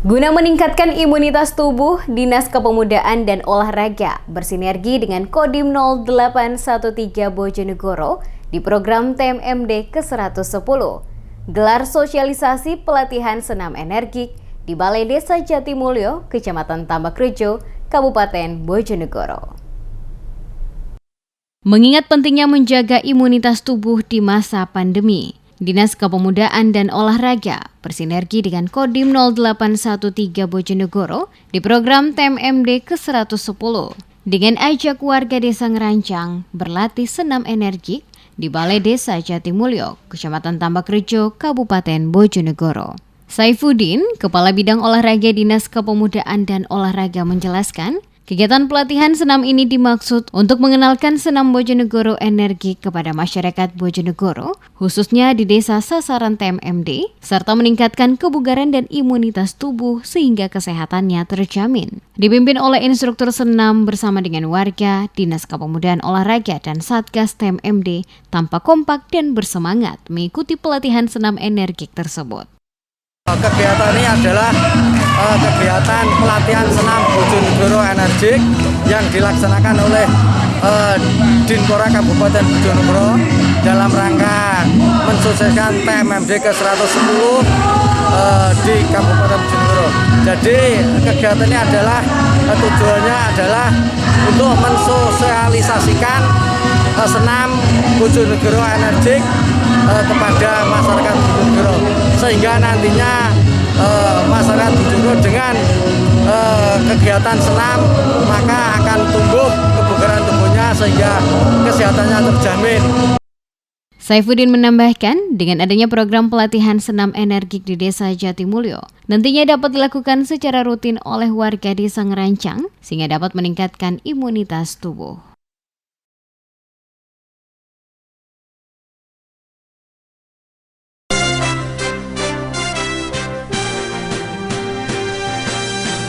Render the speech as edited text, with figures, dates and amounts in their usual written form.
Guna meningkatkan imunitas tubuh, Dinas Kepemudaan dan Olahraga bersinergi dengan Kodim 0813 Bojonegoro di program TMMD ke-110. Gelar sosialisasi pelatihan senam energik di Balai Desa Jatimulyo, Kecamatan Tambakrejo, Kabupaten Bojonegoro. Mengingat pentingnya menjaga imunitas tubuh di masa pandemi, Dinas Kepemudaan dan Olahraga bersinergi dengan Kodim 0813 Bojonegoro di program TMMD ke-110 dengan ajak warga desa Ngerancang berlatih senam energik di Balai Desa Jatimulyo, Kecamatan Tambakrejo, Kabupaten Bojonegoro. Saifuddin, Kepala Bidang Olahraga Dinas Kepemudaan dan Olahraga menjelaskan, kegiatan pelatihan senam ini dimaksud untuk mengenalkan senam Bojonegoro energik kepada masyarakat Bojonegoro, khususnya di desa sasaran TMMD, serta meningkatkan kebugaran dan imunitas tubuh sehingga kesehatannya terjamin. Dipimpin oleh instruktur senam bersama dengan warga, Dinas Kepemudaan Olahraga dan Satgas TMMD tampak kompak dan bersemangat mengikuti pelatihan senam energik tersebut. Kegiatan ini adalah kegiatan pelatihan senam Bojonegoro energik yang dilaksanakan oleh Dinpora Kabupaten Bojonegoro dalam rangka mensukseskan TMMD ke-110 di Kabupaten Bojonegoro. Jadi kegiatan ini adalah tujuannya adalah untuk mensosialisasikan senam Bojonegoro energik kepada masyarakat Bojonegoro, sehingga nantinya masyarakat Bojonegoro dengan kegiatan senam maka akan tumbuh kebugaran tubuhnya sehingga kesehatannya terjamin. Saifuddin menambahkan, dengan adanya program pelatihan senam energik di Desa Jatimulyo, nantinya dapat dilakukan secara rutin oleh warga desa Ngerancang sehingga dapat meningkatkan imunitas tubuh.